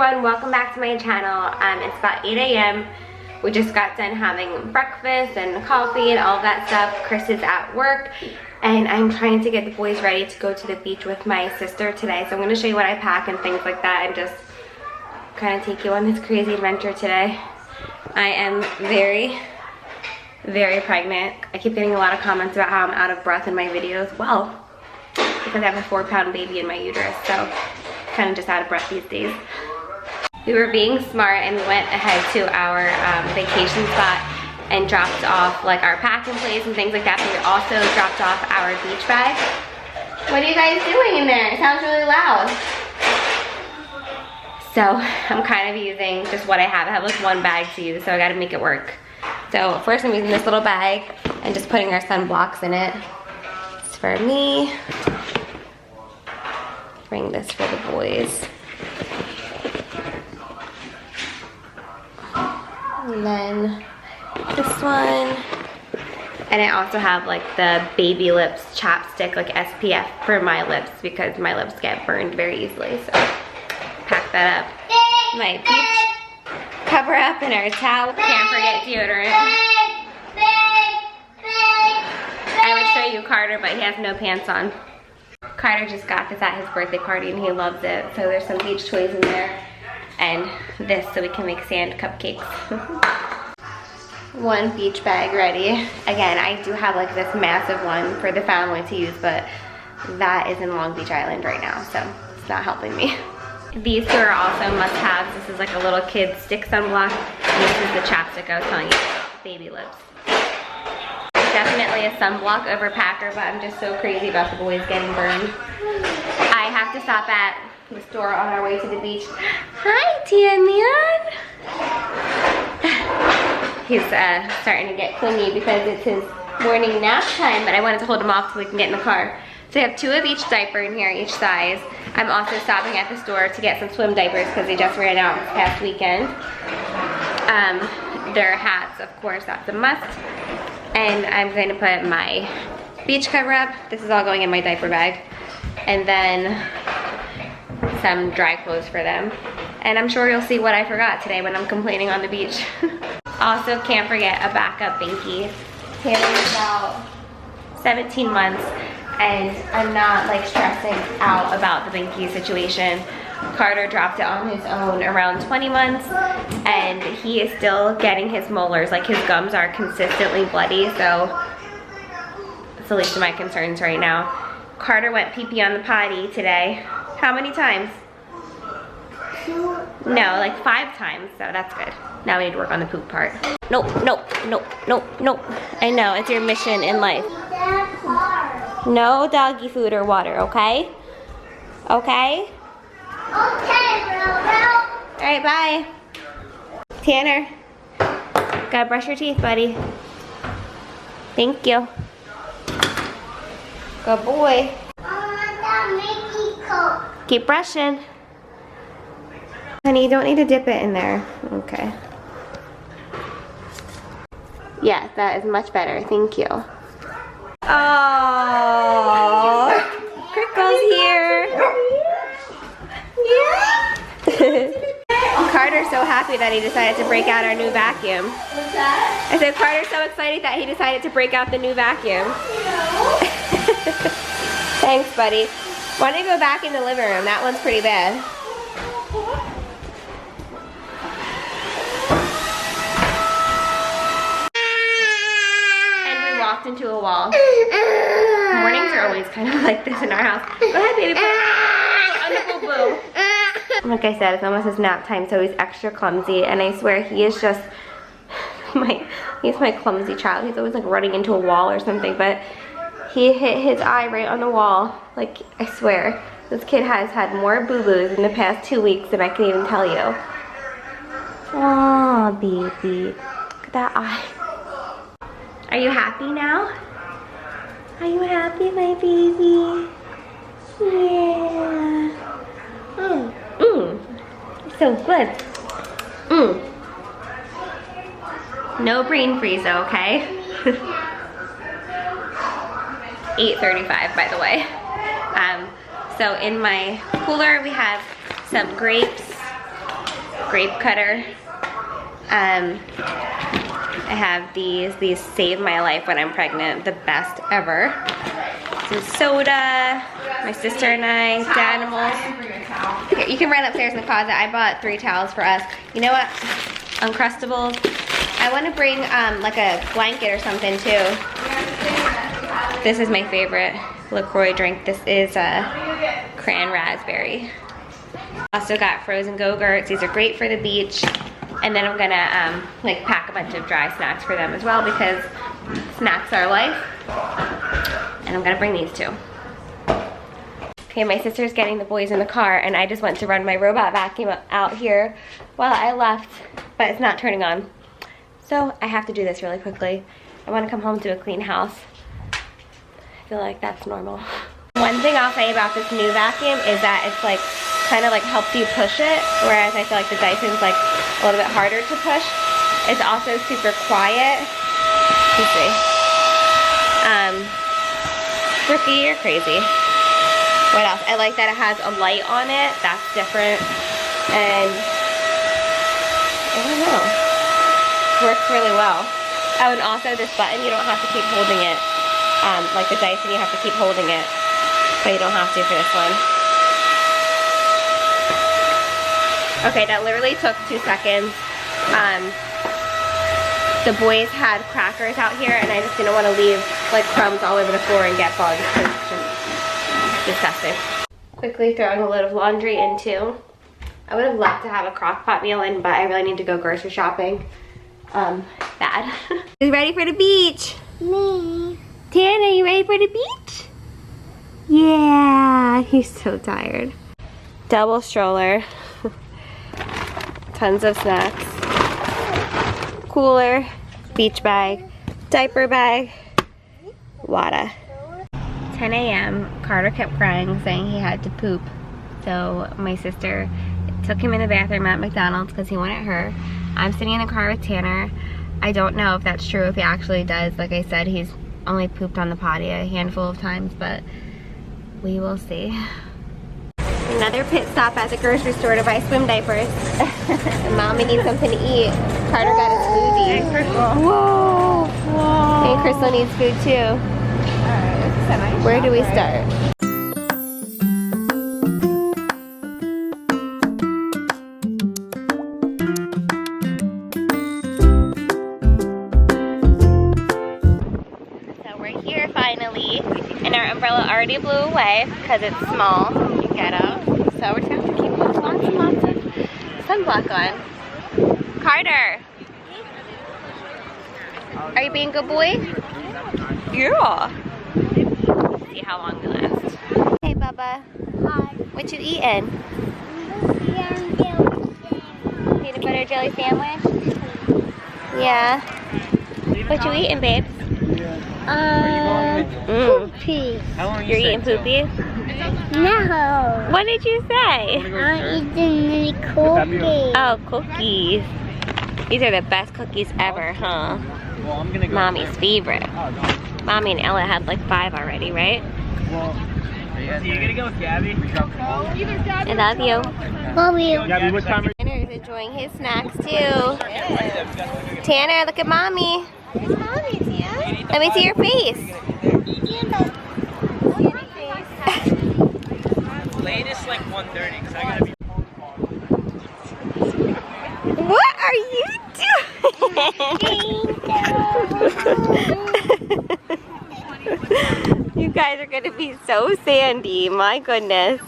everyone, welcome back to my channel. It's about 8 a.m. We just got done having breakfast and coffee and all of that stuff. Chris is at work and I'm trying to get the boys ready to go to the beach with my sister today. So I'm going to show you what I pack and things like that and just kind of take you on this crazy adventure today. I am very pregnant. I keep getting a lot of comments about how I'm out of breath in my videos. Well, because I have a 4-pound baby in my uterus, so kind of just out of breath these days. We were being smart and we went ahead to our vacation spot and dropped off like our packing place and things like that, but we also dropped off our beach bag. What are you guys doing in there? It sounds really loud. So I'm kind of using just what I have. I have like one bag to use, so I gotta make it work. So first I'm using this little bag and just putting our sunblocks in it. It's for me. Bring this for the boys. And then this one. And I also have like the baby lips chapstick, like SPF for my lips because my lips get burned very easily. So pack that up. My beach cover up and our towel. Can't forget deodorant. I would show you Carter, but he has no pants on. Carter just got this at his birthday party and he loves it. So there's some beach toys in there and this so we can make sand cupcakes. One beach bag ready. Again, I do have like this massive one for the family to use, but that is in Long Beach Island right now, so it's not helping me. These two are also must-haves. This is like a little kid stick sunblock, and this is the chapstick I was telling you, baby lips. Definitely a sunblock overpacker, but I'm just so crazy about the boys getting burned. I have to stop at the store on our way to the beach. Hi, Tamian. He's starting to get clingy because it's his morning nap time, but I wanted to hold him off so we can get in the car. So I have 2 of each diaper in here, each size. I'm also stopping at the store to get some swim diapers because they just ran out this past weekend. Their hats, of course, that's a must. And I'm going to put my beach cover up. This is all going in my diaper bag. And then some dry clothes for them. And I'm sure you'll see what I forgot today when I'm complaining on the beach. Also, can't forget a backup binky. Taylor's about 17 months and I'm not like stressing out about the binky situation. Carter dropped it on his own around 20 months and he is still getting his molars, like his gums are consistently bloody, so it's the least of my concerns right now. Carter went pee-pee on the potty today. How many times? 2? No, like 5 times, so that's good. Now we need to work on the poop part. Nope. I know, it's your mission in life. No doggy food or water, okay? Okay? Okay, Roro. Alright, bye. Tanner, gotta brush your teeth, buddy. Thank you. Good boy. Keep brushing. Honey, you don't need to dip it in there. Okay. Yeah, that is much better. Thank you. Oh, Crickle's here. Carter's so happy that he decided to break out our new vacuum. What's that? I said Carter's so excited that he decided to break out the new vacuum. Thanks, buddy. Why don't you go back in the living room? That one's pretty bad. And we walked into a wall. Mornings are always kind of like this in our house. Go ahead, baby. Boo. Like I said, it's almost his nap time, so he's extra clumsy, and I swear he is just he's my clumsy child. He's always like running into a wall or something, but he hit his eye right on the wall. Like, I swear, this kid has had more boo-boos in the past 2 weeks than I can even tell you. Aw, baby. Look at that eye. Are you happy now? Are you happy, my baby? Yeah. So good. No brain freeze though, okay? 8:35 by the way. So in my cooler we have some grapes, grape cutter. I have these save my life when I'm pregnant, the best ever. Some soda, my sister and I, Danimals. You can run upstairs in the closet. I bought 3 towels for us. You know what? Uncrustables. I want to bring like a blanket or something too. This is my favorite LaCroix drink. This is cran raspberry. Also got frozen Go-Gurts. These are great for the beach. And then I'm gonna like pack a bunch of dry snacks for them as well because snacks are life. And I'm gonna bring these too. Okay, my sister's getting the boys in the car and I just went to run my robot vacuum out here while I left, but it's not turning on. So I have to do this really quickly. I wanna come home to a clean house. I feel like that's normal. One thing I'll say about this new vacuum is that it's like kind of like helps you push it, whereas I feel like the Dyson's like a little bit harder to push. It's also super quiet. Let's see. Rookie, you're crazy. What else? I like that it has a light on it. That's different. And I don't know. Works really well. Oh, and also this button, you don't have to keep holding it. Like the Dyson, you have to keep holding it. But you don't have to for this one. Okay, that literally took 2 seconds. The boys had crackers out here and I just didn't want to leave like crumbs all over the floor and get bugs. It's just disgusting. Quickly throwing a load of laundry in too. I would have loved to have a crock pot meal in, but I really need to go grocery shopping. Bad. You ready for the beach? Me. Tana, you ready for the beach? Yeah, he's so tired. Double stroller. Tons of snacks. Cooler, beach bag, diaper bag, Wada. 10 a.m. Carter kept crying, saying he had to poop. So my sister took him in the bathroom at McDonald's because he wanted her. I'm sitting in the car with Tanner. I don't know if that's true, if he actually does. Like I said, he's only pooped on the potty a handful of times, but we will see. Another pit stop at the grocery store to buy swim diapers. Mommy needs something to eat. Carter got a smoothie. And Crystal. Whoa! Whoa! And Crystal needs food too. Alright, this is a nice Where shop, do we right? start? So we're here finally, and our umbrella already blew away because it's small and ghetto. So we're just gonna have to keep lots and lots of sunblock on. Carter! Are you being a good boy? Yeah. Let's see how long we last. Hey Bubba. Hi. What you eating? Peanut butter jelly sandwich? Yeah. What you eating, babes? Poopy. You're eating poopy? No. What did you say? I'm eating the cookies. Oh, cookies. These are the best cookies ever, huh? Well, I'm gonna go Mommy's favorite. Mommy and Ella had like 5 already, right? So you're gonna go with Gabby? I love you. Love you. Gabby, what time are Tanner's enjoying his snacks too. Tanner, look at Mommy. Let me see your face. latest like 1:30 because I gotta be. What are you doing? You guys are gonna be so sandy, my goodness.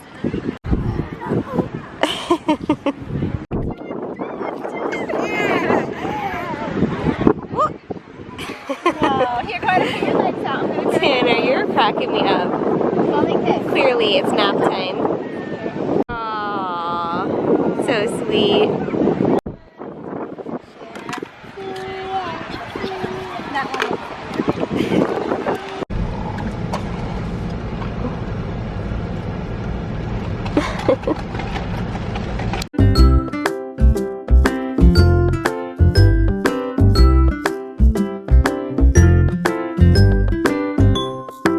Oh, here, go ahead and put your legs out. Tanner, you're cracking me up. Go like this. Clearly, it's nap time. Aww, so sweet. That one.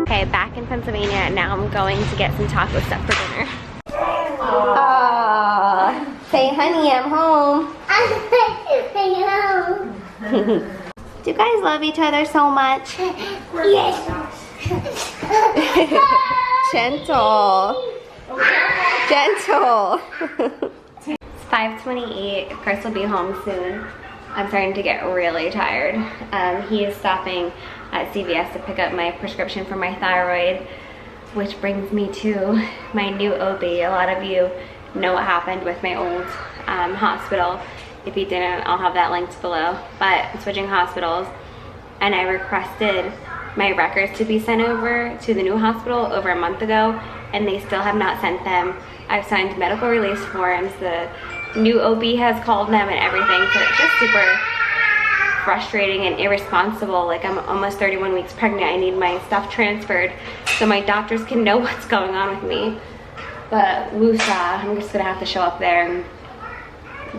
Okay, back in Pennsylvania, and now I'm going to get some taco stuff for dinner. Aww. Say hi, Honey, I'm home. Do you guys love each other so much? Yes. Gentle. Gentle. It's 5:28. Chris will be home soon. I'm starting to get really tired. He is stopping at CVS to pick up my prescription for my thyroid, which brings me to my new OB. A lot of you know what happened with my old hospital. If you didn't, I'll have that linked below. But I'm switching hospitals, and I requested my records to be sent over to the new hospital over a month ago, and they still have not sent them. I've signed medical release forms. The new OB has called them and everything, so it's just super frustrating and irresponsible. Like, I'm almost 31 weeks pregnant. I need my stuff transferred so my doctors can know what's going on with me. But woosah, I'm just gonna have to show up there and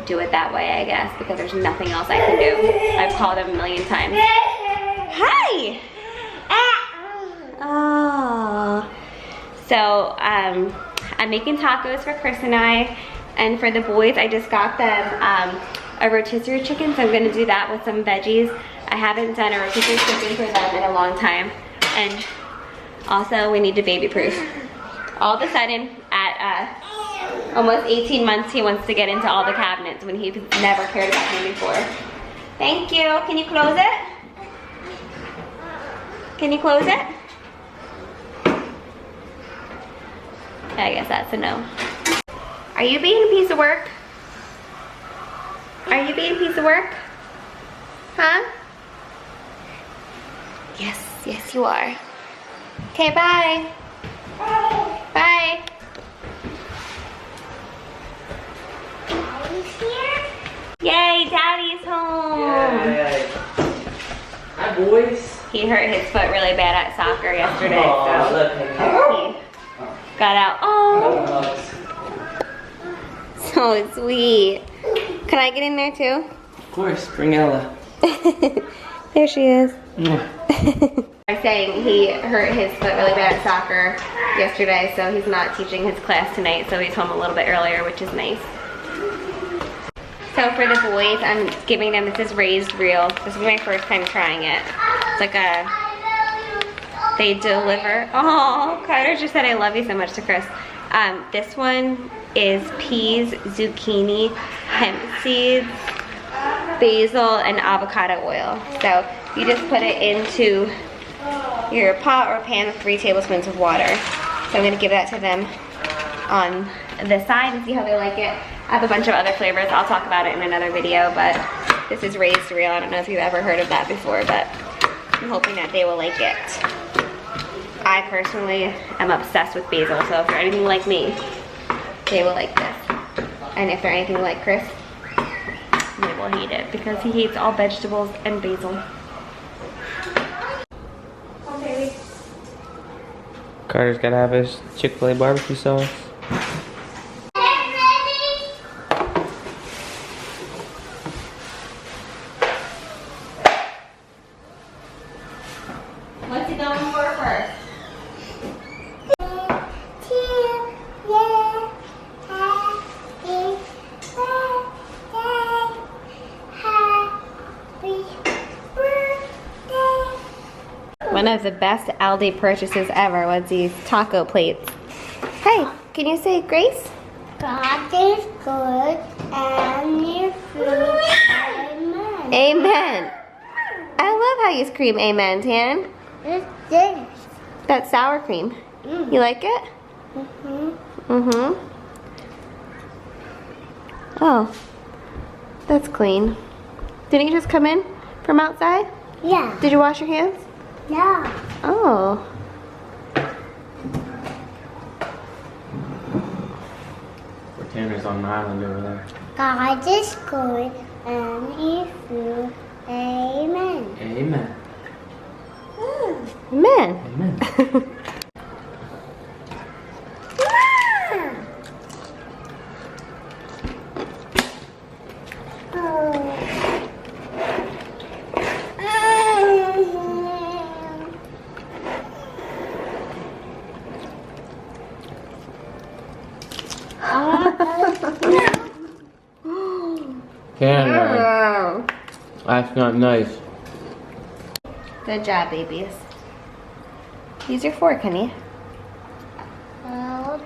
do it that way, I guess, because there's nothing else I can do. I've called him a million times. Hi! Oh. So, I'm making tacos for Chris and I, and for the boys, I just got them a rotisserie chicken, so I'm gonna do that with some veggies. I haven't done a rotisserie chicken for them in a long time, and also we need to baby proof. All of a sudden, at almost 18 months, he wants to get into all the cabinets when he's never cared about them before. Thank you. Can you close it? Can you close it? I guess that's a no. Are you being a piece of work? Are you being a piece of work? Huh? Yes, yes you are. Okay, bye. Bye. Daddy's here? Yay, Daddy's home. Yay. Hi, boys. He hurt his foot really bad at soccer yesterday, Oh, so look. he got out. Oh, so sweet. Can I get in there too? Of course, bring Ella. There she is. Mwah. I'm saying he hurt his foot really bad at soccer yesterday, so he's not teaching his class tonight, so he's home a little bit earlier, which is nice. So for the boys, I'm giving them, this is raised real. This is my first time trying it. It's like they deliver. Oh, Carter just said I love you so much to Chris. This one is peas, zucchini, hemp seeds, basil, and avocado oil. So you just put it into your pot or pan with 3 tablespoons of water. So I'm gonna give that to them on the side and see how they like it. I have a bunch of other flavors. I'll talk about it in another video, but this is raised real. I don't know if you've ever heard of that before, but I'm hoping that they will like it. I personally am obsessed with basil, so if they're anything like me, they will like this. And if they're anything like Chris, they will hate it because he hates all vegetables and basil. Oh, baby. Carter's gotta have his Chick-fil-A barbecue sauce. What's he going for first? One of the best Aldi purchases ever was these taco plates. Hey, can you say grace? God is good and your food. Amen. Amen. I love how you scream amen, Tan. It's this. That's sour cream. You like it? Mm-hmm. Oh, that's clean. Didn't you just come in from outside? Yeah. Did you wash your hands? Yeah. Oh. Tanner's on an island over there. God is good and your food. Amen. Amen. Amen. Amen. Tanner. That's not nice. Good job, babies. Use your fork, honey. Mmm.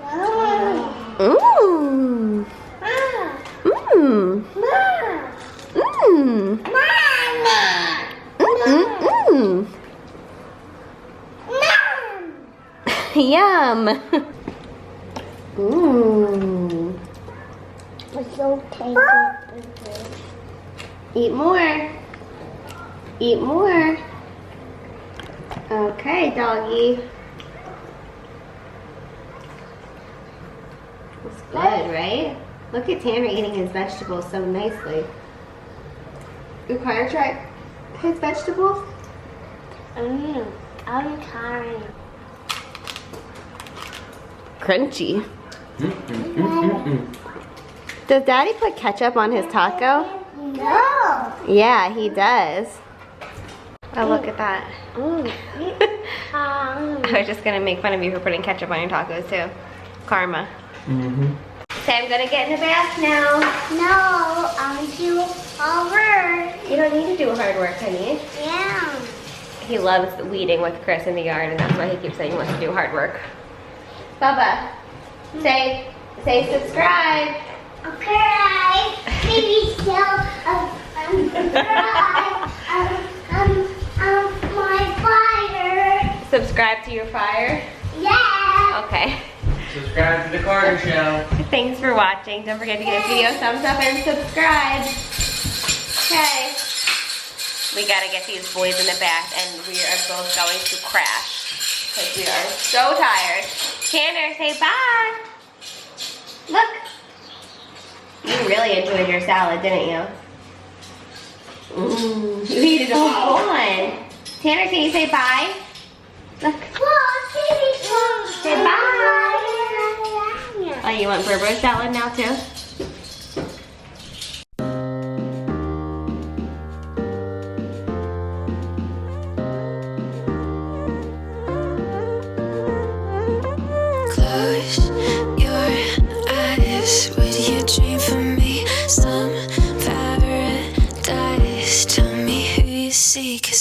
Mmm. Mmm. Mmm. Yum. Mmm. It's so tasty. Eat more. Eat more. Okay, doggy. It's good, right? Look at Tanner eating his vegetables so nicely. You want to try his vegetables? I'm tired. Crunchy. Does Daddy put ketchup on his taco? No. Yeah, he does. Oh, look at that. I was just gonna make fun of you for putting ketchup on your tacos too. Karma. Say, I'm gonna get in the bath now. No, I'm too hard. You don't need to do hard work, honey. Yeah. He loves weeding with Chris in the yard, and that's why he keeps saying he wants to do hard work. Bubba, say subscribe. Okay. Maybe still my fire. Subscribe to your fire? Yeah. Okay. Subscribe to the Carter Show. Thanks for watching. Don't forget to give this video a thumbs up and subscribe. Okay. We gotta get these boys in the bath, and we are both going to crash because we are so tired. Tanner, say bye. Look. You really enjoyed your salad, didn't you? You ate it all one. Tanner, can you say bye? Look. Say bye. Oh, you want Berber salad now too? Close your eyes. Would you dream for me? Some paradise. Tell me who you see. 'Cause